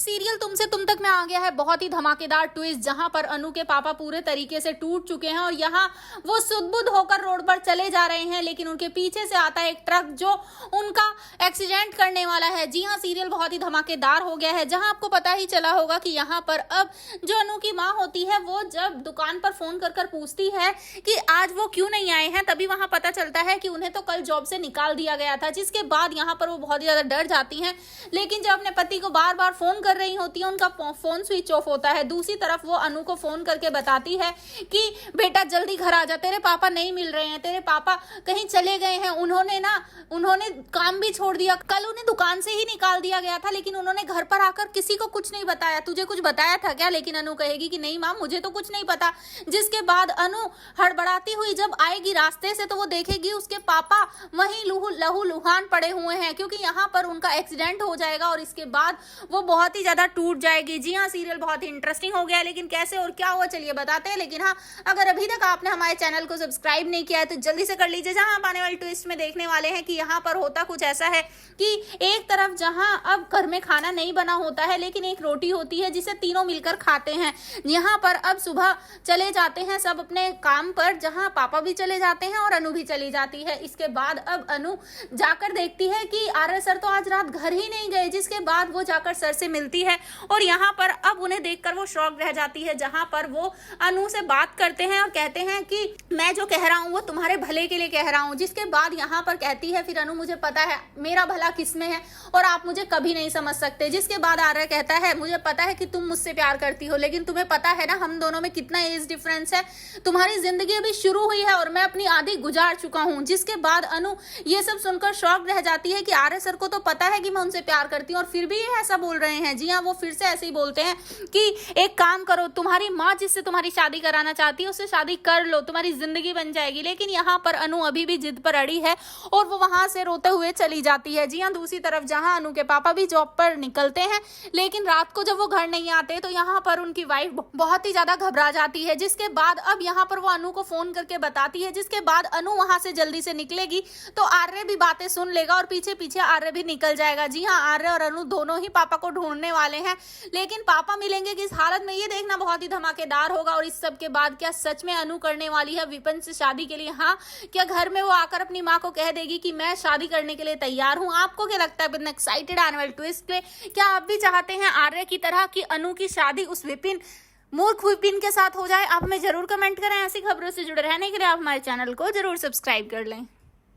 Serial तुमसे तुम तक में आ गया है बहुत ही धमाकेदार ट्विस्ट, जहां पर अनु के पापा पूरे तरीके से टूट चुके हैं और यहां वो सुध-बुध होकर रोड पर चले जा रहे हैं, लेकिन उनके पीछे से आता है एक ट्रक जो उनका एक्सीडेंट करने वाला है। जी हां, सीरियल बहुत ही धमाकेदार हो गया है, जहां आपको पता ही चला होगा कि यहां पर अब जो अनु की माँ होती है वो जब दुकान पर फोन कर पूछती है कि आज वो क्यों नहीं आए हैं, तभी वहां पता चलता है कि उन्हें तो कल जॉब से निकाल दिया गया था। जिसके बाद यहाँ पर वो बहुत ही ज्यादा डर जाती हैं, लेकिन जब अपने पति को बार बार फोन कर रही होती है उनका फोन स्विच ऑफ होता है। दूसरी तरफ वो अनु को फोन करके बताती है कि बेटा जल्दी घर आ जा, तेरे पापा नहीं मिल रहे हैं, तेरे पापा कहीं चले गए हैं, उन्होंने काम भी छोड़ दिया, कल उन्हें दुकान से ही निकाल दिया गया था, लेकिन उन्होंने घर पर आकर किसी को कुछ नहीं बताया, तुझे कुछ बताया था क्या? लेकिन अनु कहेगी कि नहीं माँ, मुझे तो कुछ नहीं पता। जिसके बाद अनु हड़बड़ाती हुई जब आएगी रास्ते से तो वो देखेगी उसके पापा वहीं लहू लुहान पड़े हुए हैं, क्योंकि यहाँ पर उनका एक्सीडेंट हो जाएगा और इसके बाद वो बहुत ही ज्यादा टूट जाएगी। जी हाँ, सीरियल बहुत ही इंटरेस्टिंग हो गया है, लेकिन कैसे और क्या हुआ चलिए बताते हैं। लेकिन हाँ, अगर अभी तक आपने हमारे चैनल को सब्सक्राइब नहीं किया है तो जल्दी से कर लीजिए। जहां आप आने वाले ट्विस्ट में देखने वाले हैं कि यहाँ पर होता कुछ ऐसा है कि एक तरफ जहां अब घर में खाना नहीं बना होता है, लेकिन एक रोटी होती है जिसे तीनों मिलकर खाते हैं। यहाँ पर अब सुबह चले जाते हैं सब अपने काम पर, जहां पापा भी चले जाते हैं और अनु भी चली जाती है। इसके बाद अब अनु जाकर देखती है कि आर्य सर तो आज रात घर ही नहीं गए। जिसके बाद वो जाकर सर से मिलती है और यहाँ पर अब उन्हें देखकर वो शॉक रह जाती है, जहां पर वो अनु से बात करते हैं और कहते हैं कि मैं जो कह रहा हूँ वो तुम्हारे भले के लिए कह रहा हूँ। जिसके बाद यहाँ पर कहती है फिर अनु, मुझे पता है मेरा भला किसमें है और आप मुझे कभी नहीं समझ सकते। जिसके बाद आर्य कहता है मुझे पता है कि तुम मुझसे प्यार करती हो, लेकिन तुम्हें पता है ना हम दोनों में कितना एज डिफरेंस है, तुम्हारी जिंदगी अभी शुरू हुई है और मैं अपनी आधी गुजार चुका हूँ। जिसके बाद अनु ये सब सुनकर शॉक रह जाती है कि आर्य सर को तो पता है कि मैं उनसे प्यार करती हूँ और फिर भी ये ऐसा बोल रहे हैं। जी हाँ, वो फिर से ऐसे ही बोलते हैं कि एक काम करो, तुम्हारी माँ जिससे तुम्हारी शादी कराना चाहती है उससे शादी कर लो, तुम्हारी जिंदगी बन जाएगी। लेकिन यहाँ पर अनु अभी भी जिद पर अड़ी है और वो वहां से रोते हुए चली जाती है। जी हाँ, दूसरी तरफ जहाँ अनु के पापा भी जॉब पर निकलते हैं, लेकिन रात को जब वो घर नहीं आते तो यहाँ पर उनकी वाइफ बहुत ही ज्यादा घबरा जाती है। जिसके बाद अब यहाँ पर वो अनु को फोन करके बताती है। जिसके बाद अनु वहां से जल्दी से निकलेगी तो आर्य भी बातें सुन लेगा और पीछे पीछे आर्य भी निकल जाएगा। जी हाँ, आर्य और अनु दोनों ही पापा को ढूंढने वाले हैं, लेकिन पापा मिलेंगे किस हालत में ये देखना बहुत ही धमाकेदार होगा। और इस सब के बाद क्या सच में अनु करने वाली है विपिन से शादी के लिए? हाँ, क्या घर में वो आकर अपनी माँ को कह देगी कि मैं शादी करने के लिए तैयार हूँ? आपको क्या लगता है? बिना एक्साइटेड आने वाले ट्विस्ट पे क्या आप भी चाहते हैं आर्य की तरह कि अनु की शादी उस मूर्ख विपिन के साथ हो जाए? आप हमें जरूर कमेंट करें। ऐसी खबरों से जुड़े रहने के लिए आप हमारे चैनल को जरूर सब्सक्राइब कर लें।